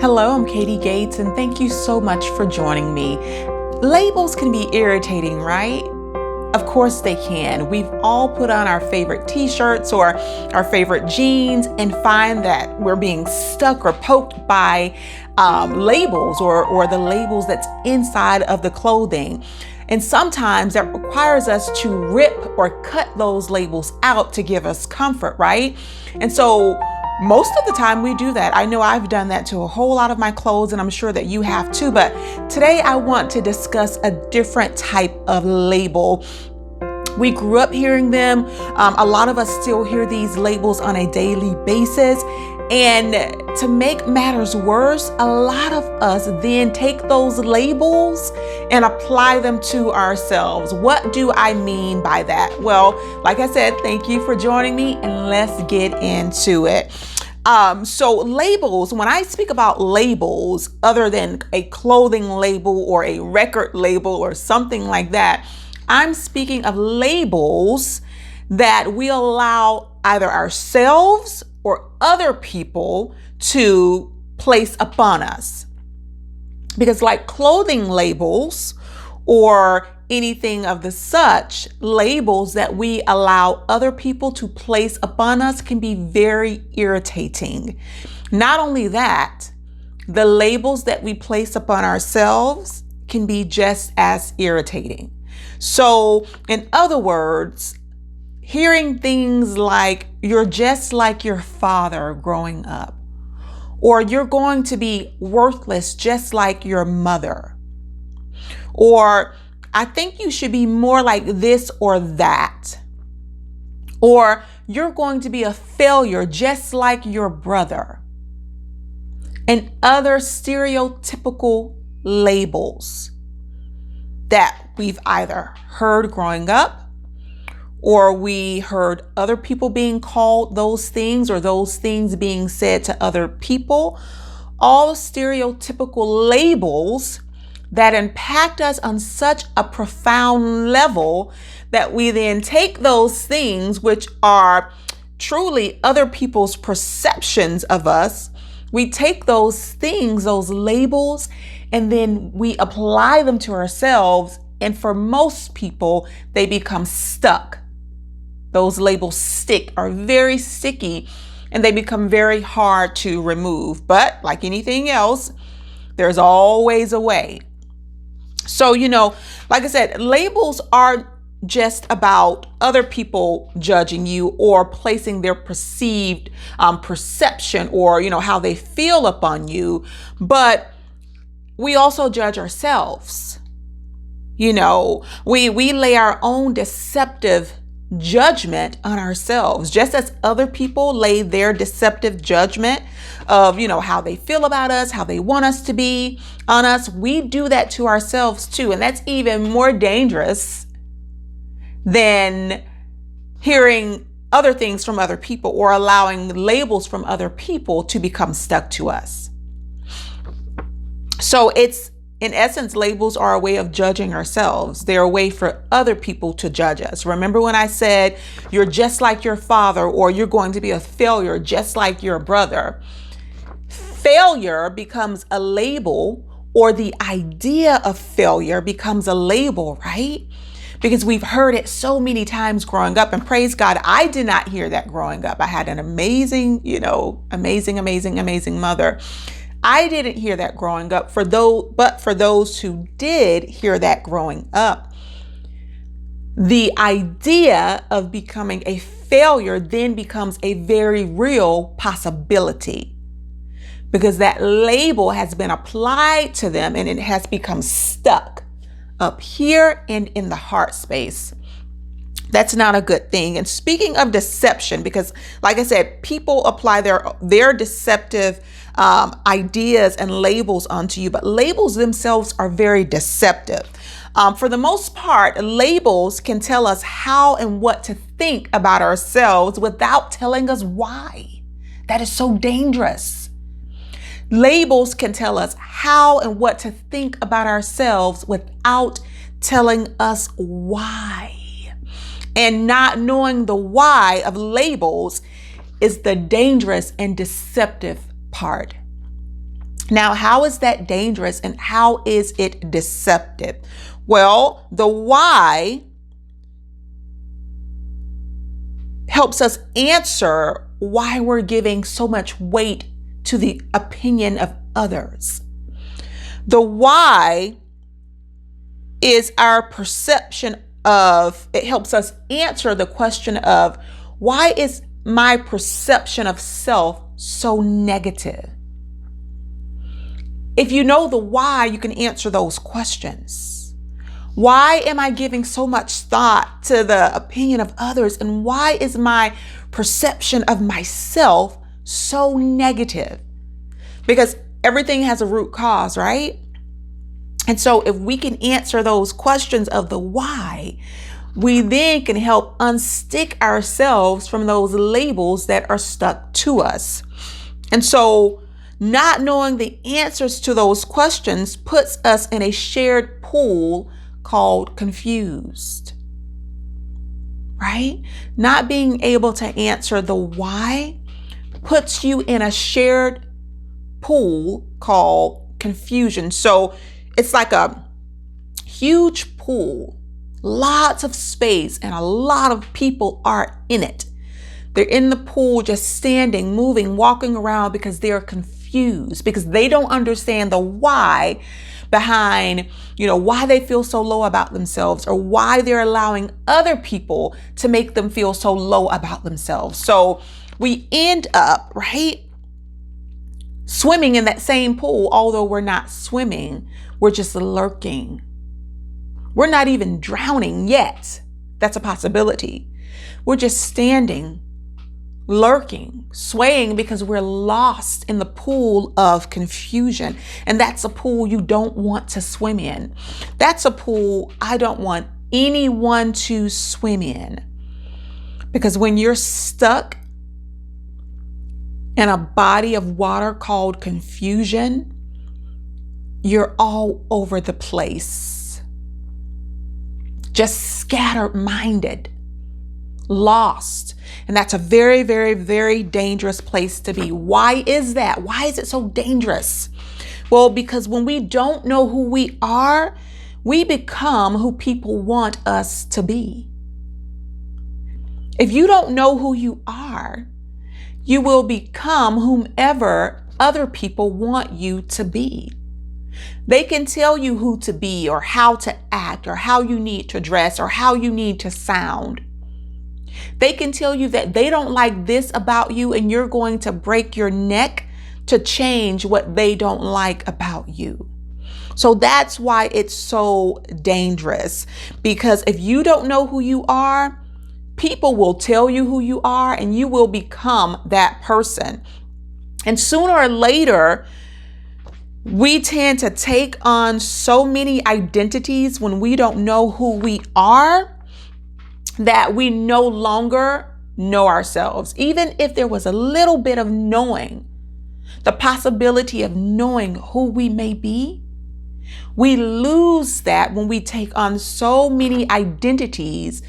Hello, I'm Katie Gates, and thank you so much for joining me. Labels can be irritating, right? Of course they can. We've all put on our favorite t-shirts or our favorite jeans and find that we're being stuck or poked by labels or the labels that's inside of the clothing. And sometimes that requires us to rip or cut those labels out to give us comfort, right? And so most of the time we do that. I know I've done that to a whole lot of my clothes, and I'm sure that you have too. But today I want to discuss a different type of label. We grew up hearing them. A lot of us still hear these labels on a daily basis. And to make matters worse, a lot of us then take those labels and apply them to ourselves. What do I mean by that? Well, like I said, thank you for joining me, and let's get into it. So labels, when I speak about labels, other than a clothing label or a record label or something like that, I'm speaking of labels that we allow either ourselves or other people to place upon us. Because like clothing labels or anything of the such, labels that we allow other people to place upon us can be very irritating. Not only that, the labels that we place upon ourselves can be just as irritating. So in other words, hearing things like, you're just like your father growing up, or you're going to be worthless just like your mother, or I think you should be more like this or that, or you're going to be a failure just like your brother, and other stereotypical labels that we've either heard growing up, or we heard other people being called those things, or those things being said to other people. All stereotypical labels that impact us on such a profound level that we then take those things, which are truly other people's perceptions of us, we take those things, those labels, and then we apply them to ourselves. And for most people, they become stuck. Those labels are very sticky, and they become very hard to remove. But like anything else, there's always a way. So, like I said, labels aren't just about other people judging you or placing their perceived perception or, how they feel upon you, but we also judge ourselves. We lay our own deceptive judgment on ourselves, just as other people lay their deceptive judgment of, how they feel about us, how they want us to be on us. We do that to ourselves too. And that's even more dangerous than hearing other things from other people or allowing labels from other people to become stuck to us. So in essence, labels are a way of judging ourselves. They're a way for other people to judge us. Remember when I said you're just like your father, or you're going to be a failure just like your brother? Failure becomes a label, or the idea of failure becomes a label, right? Because we've heard it so many times growing up, and praise God, I did not hear that growing up. I had an amazing mother. I didn't hear that growing up. But for those who did hear that growing up, the idea of becoming a failure then becomes a very real possibility, because that label has been applied to them and it has become stuck up here and in the heart space. That's not a good thing. And speaking of deception, because like I said, people apply their deceptive ideas and labels onto you, but labels themselves are very deceptive. For the most part, labels can tell us how and what to think about ourselves without telling us why. That is so dangerous. Labels can tell us how and what to think about ourselves without telling us why. And not knowing the why of labels is the dangerous and deceptive part. Now, how is that dangerous and how is it deceptive? Well, the why helps us answer why we're giving so much weight to the opinion of others. The why is our perception of, it helps us answer the question of, why is my perception of self so negative? If you know the why, you can answer those questions. Why am I giving so much thought to the opinion of others? And why is my perception of myself so negative? Because everything has a root cause, right? And so if we can answer those questions of the why, we then can help unstick ourselves from those labels that are stuck to us. And so not knowing the answers to those questions puts us in a shared pool called confused, right? Not being able to answer the why puts you in a shared pool called confusion. So it's like a huge pool, lots of space, and a lot of people are in it. They're in the pool just standing, moving, walking around because they're confused, because they don't understand the why behind, why they feel so low about themselves or why they're allowing other people to make them feel so low about themselves. So we end up, right, swimming in that same pool, although we're not swimming, we're just lurking. We're not even drowning yet. That's a possibility. We're just standing, lurking, swaying because we're lost in the pool of confusion. And that's a pool you don't want to swim in. That's a pool I don't want anyone to swim in. Because when you're stuck in a body of water called confusion, you're all over the place. Just scattered-minded, lost. And that's a very, very, very dangerous place to be. Why is that? Why is it so dangerous? Well, because when we don't know who we are, we become who people want us to be. If you don't know who you are, you will become whomever other people want you to be. They can tell you who to be or how to act or how you need to dress or how you need to sound. They can tell you that they don't like this about you and you're going to break your neck to change what they don't like about you. So that's why it's so dangerous, because if you don't know who you are, people will tell you who you are and you will become that person. And sooner or later, we tend to take on so many identities when we don't know who we are that we no longer know ourselves. Even if there was a little bit of knowing, the possibility of knowing who we may be, we lose that when we take on so many identities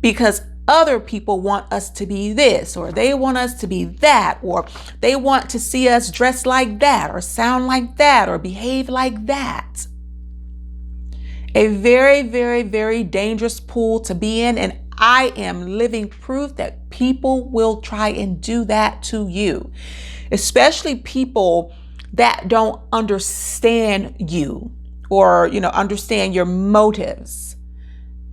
because other people want us to be this, or they want us to be that, or they want to see us dress like that, or sound like that, or behave like that. A very, very, very dangerous pool to be in. And I am living proof that people will try and do that to you, especially people that don't understand you or, understand your motives.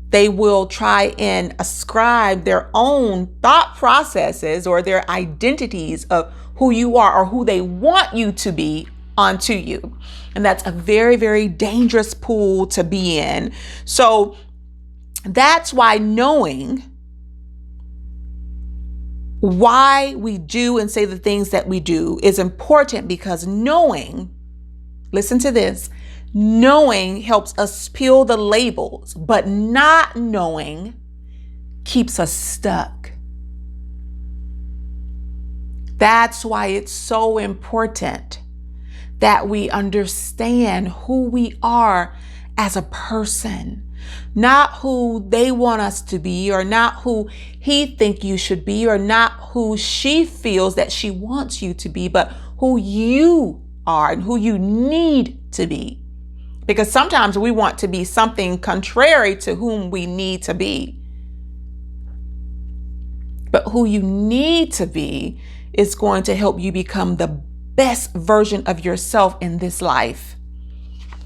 They will try and ascribe their own thought processes or their identities of who you are or who they want you to be onto you. And that's a very, very dangerous pool to be in. So that's why knowing why we do and say the things that we do is important, because knowing, listen to this, knowing helps us peel the labels, but not knowing keeps us stuck. That's why it's so important that we understand who we are as a person, not who they want us to be, or not who he thinks you should be, or not who she feels that she wants you to be, but who you are and who you need to be. Because sometimes we want to be something contrary to whom we need to be. But who you need to be is going to help you become the best version of yourself in this life.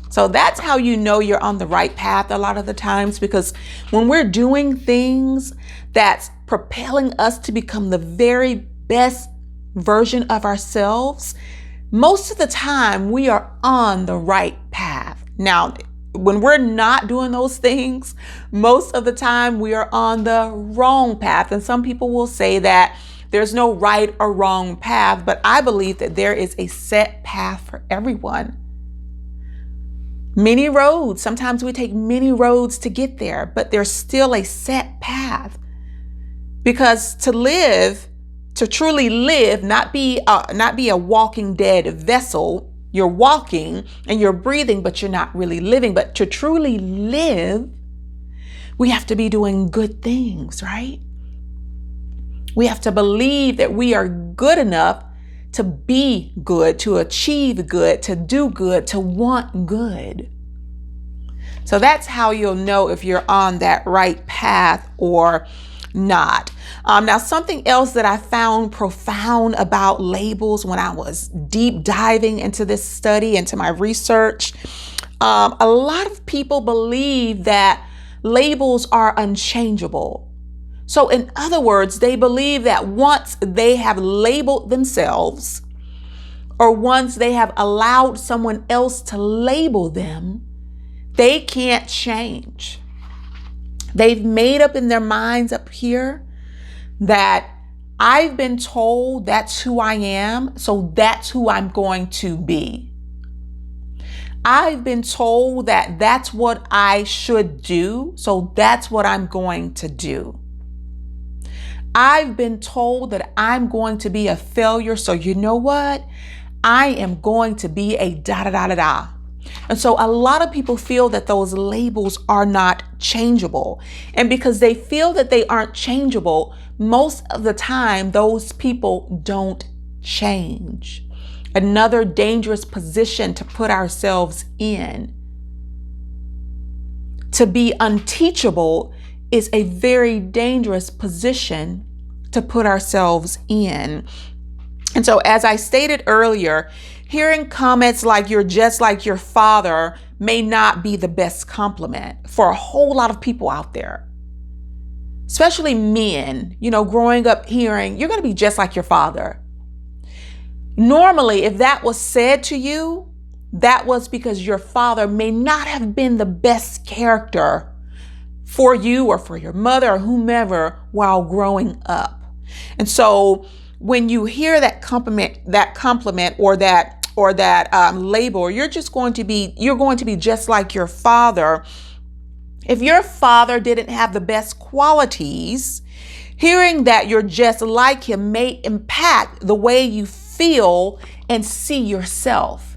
So that's how you know you're on the right path a lot of the times, because when we're doing things that's propelling us to become the very best version of ourselves, most of the time we are on the right path. Now, when we're not doing those things, most of the time we are on the wrong path. And some people will say that there's no right or wrong path, but I believe that there is a set path for everyone. Many roads, sometimes we take many roads to get there, but there's still a set path. Because to truly live, not be a walking dead vessel. You're walking and you're breathing, but you're not really living. But to truly live, we have to be doing good things, right? We have to believe that we are good enough to be good, to achieve good, to do good, to want good. So that's how you'll know if you're on that right path or not. Now, something else that I found profound about labels when I was deep diving into this study, into my research, a lot of people believe that labels are unchangeable. So in other words, they believe that once they have labeled themselves, or once they have allowed someone else to label them, they can't change. They've made up in their minds up here that I've been told that's who I am, so that's who I'm going to be. I've been told that that's what I should do, so that's what I'm going to do. I've been told that I'm going to be a failure, so you know what? I am going to be a da-da-da-da-da. And so a lot of people feel that those labels are not changeable. And because they feel that they aren't changeable, most of the time, those people don't change. Another dangerous position to put ourselves in. To be unteachable is a very dangerous position to put ourselves in. And so, as I stated earlier, hearing comments like "you're just like your father" may not be the best compliment for a whole lot of people out there. Especially men, growing up hearing, "you're going to be just like your father." Normally, if that was said to you, that was because your father may not have been the best character for you or for your mother or whomever while growing up. And so when you hear that compliment or that label, you're going to be just like your father. If your father didn't have the best qualities, hearing that you're just like him may impact the way you feel and see yourself.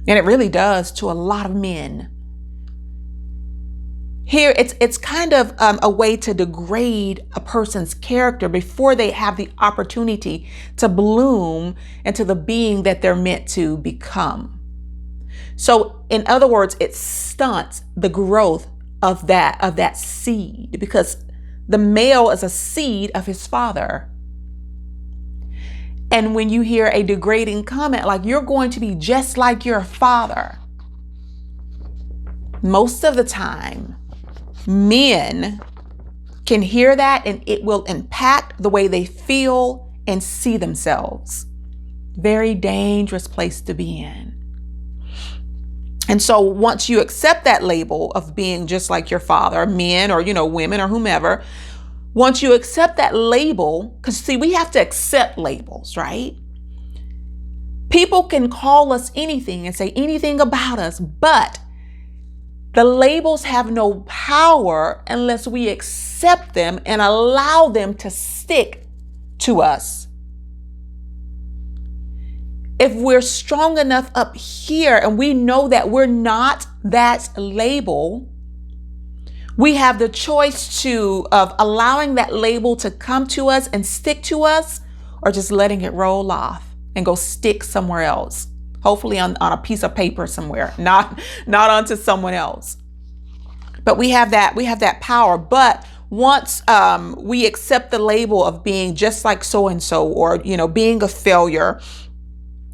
And it really does to a lot of men. Here, it's kind of a way to degrade a person's character before they have the opportunity to bloom into the being that they're meant to become. So, in other words, it stunts the growth of that seed, because the male is a seed of his father. And when you hear a degrading comment like "you're going to be just like your father," most of the time, men can hear that and it will impact the way they feel and see themselves. Very dangerous place to be in. And so once you accept that label of being just like your father, men or, women or whomever, once you accept that label, because see, we have to accept labels, right? People can call us anything and say anything about us, but the labels have no power unless we accept them and allow them to stick to us. If we're strong enough up here and we know that we're not that label, we have the choice of allowing that label to come to us and stick to us, or just letting it roll off and go stick somewhere else. Hopefully on a piece of paper somewhere, not onto someone else. But we have that power. But once we accept the label of being just like so-and-so, or, being a failure,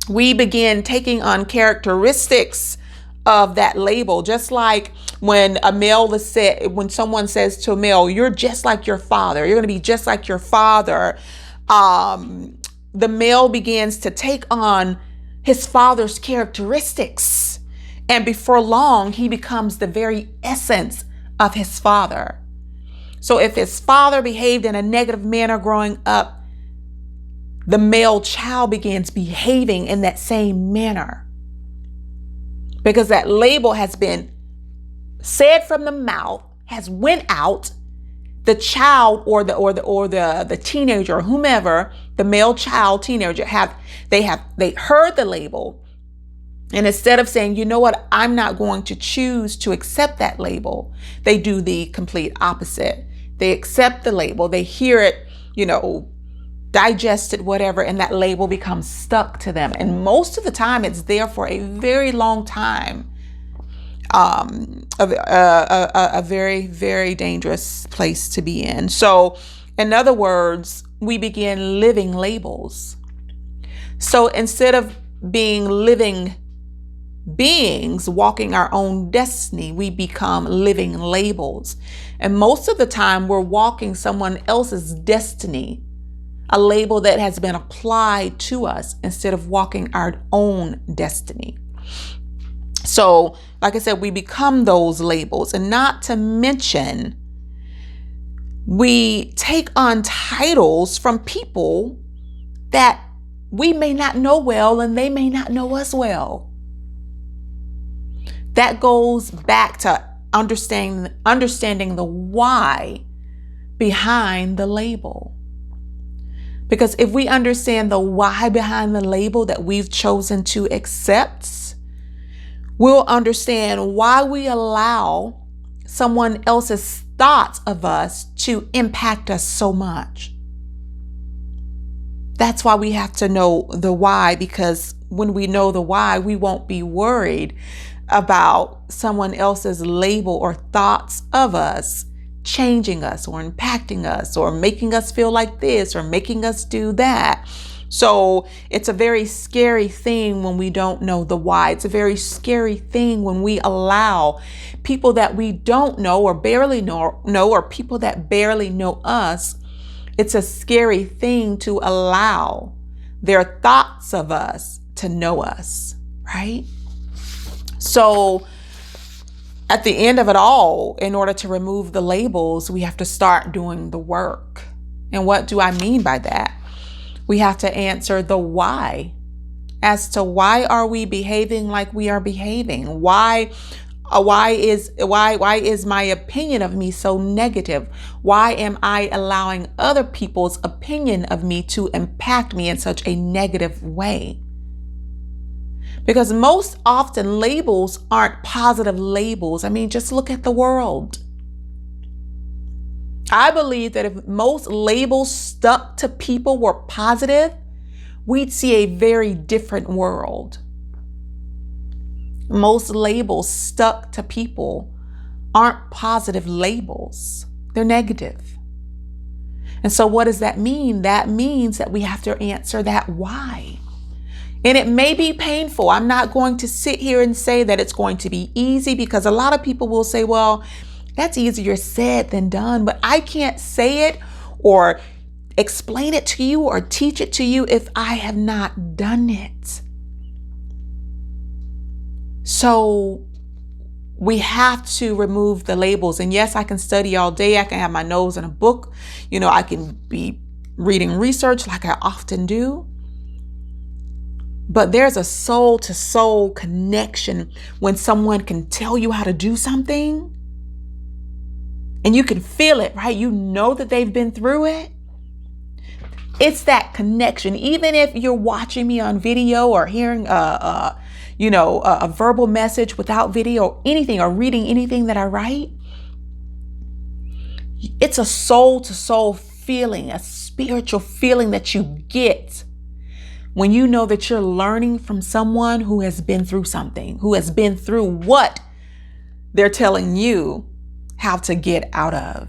we begin taking on characteristics of that label. Just like when when someone says to a male, you're just like your father, you're going to be just like your father. The male begins to take on his father's characteristics. And before long, he becomes the very essence of his father. So if his father behaved in a negative manner growing up, the male child begins behaving in that same manner. Because that label has been said from the mouth, has went out. The child or the teenager, or whomever, the male child, teenager, they heard the label. And instead of saying, you know what, I'm not going to choose to accept that label, they do the complete opposite. They accept the label, they hear it, digest it, whatever, and that label becomes stuck to them. And most of the time it's there for a very long time. A very, very dangerous place to be in. So in other words, we begin living labels. So instead of being living beings walking our own destiny, we become living labels. And most of the time we're walking someone else's destiny, a label that has been applied to us, instead of walking our own destiny. So, like I said, we become those labels. And not to mention, we take on titles from people that we may not know well, and they may not know us well. That goes back to understanding the why behind the label. Because if we understand the why behind the label that we've chosen to accept, we'll understand why we allow someone else's thoughts of us to impact us so much. That's why we have to know the why, because when we know the why, we won't be worried about someone else's label or thoughts of us changing us or impacting us or making us feel like this or making us do that. So it's a very scary thing when we don't know the why. It's a very scary thing when we allow people that we don't know or barely know or people that barely know us. It's a scary thing to allow their thoughts of us to know us, right? So at the end of it all, in order to remove the labels, we have to start doing the work. And what do I mean by that? We have to answer the why, as to why are we behaving like we are behaving? Why is my opinion of me so negative? Why am I allowing other people's opinion of me to impact me in such a negative way? Because most often labels aren't positive labels. I mean, just look at the world. I believe that if most labels stuck to people were positive, we'd see a very different world. Most labels stuck to people aren't positive labels. They're negative. And so what does that mean? That means that we have to answer that why. And it may be painful. I'm not going to sit here and say that it's going to be easy, because a lot of people will say, well, that's easier said than done. But I can't say it or explain it to you or teach it to you if I have not done it. So we have to remove the labels. And yes, I can study all day. I can have my nose in a book. I can be reading research like I often do. But there's a soul to soul connection when someone can tell you how to do something and you can feel it, right? You know that they've been through it. It's that connection. Even if you're watching me on video or hearing a verbal message without video or anything, or reading anything that I write, it's a soul to soul feeling, a spiritual feeling that you get when you know that you're learning from someone who has been through something, who has been through what they're telling you how to get out of.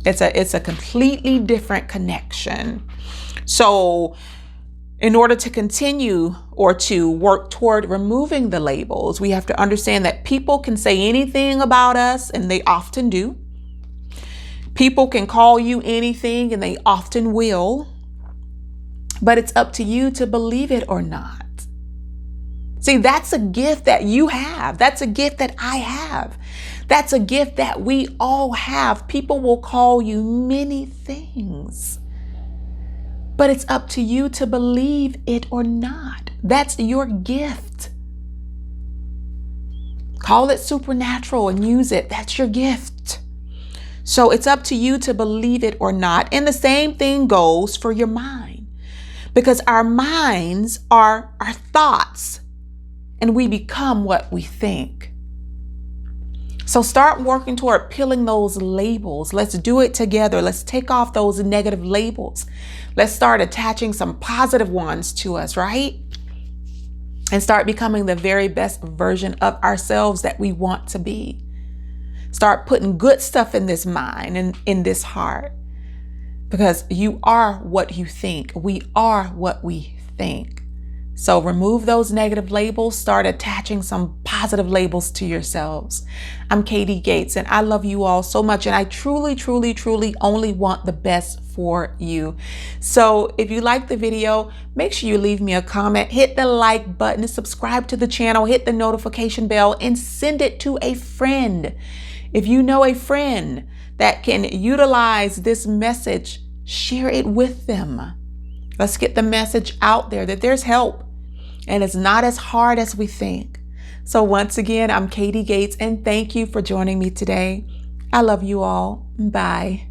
It's a completely different connection. So in order to continue or to work toward removing the labels, we have to understand that people can say anything about us, and they often do. People can call you anything, and they often will. But it's up to you to believe it or not. See, that's a gift that you have. That's a gift that I have. That's a gift that we all have. People will call you many things, but it's up to you to believe it or not. That's your gift. Call it supernatural and use it. That's your gift. So it's up to you to believe it or not. And the same thing goes for your mind, because our minds are our thoughts, and we become what we think. So start working toward peeling those labels. Let's do it together. Let's take off those negative labels. Let's start attaching some positive ones to us, right? And start becoming the very best version of ourselves that we want to be. Start putting good stuff in this mind and in this heart, because you are what you think. We are what we think. So remove those negative labels, start attaching some positive labels to yourselves. I'm Katie Gates, and I love you all so much, and I truly, truly, truly only want the best for you. So if you like the video, make sure you leave me a comment, hit the like button, subscribe to the channel, hit the notification bell, and send it to a friend. If you know a friend that can utilize this message, share it with them. Let's get the message out there that there's help, and it's not as hard as we think. So once again, I'm Katie Gates, and thank you for joining me today. I love you all. Bye.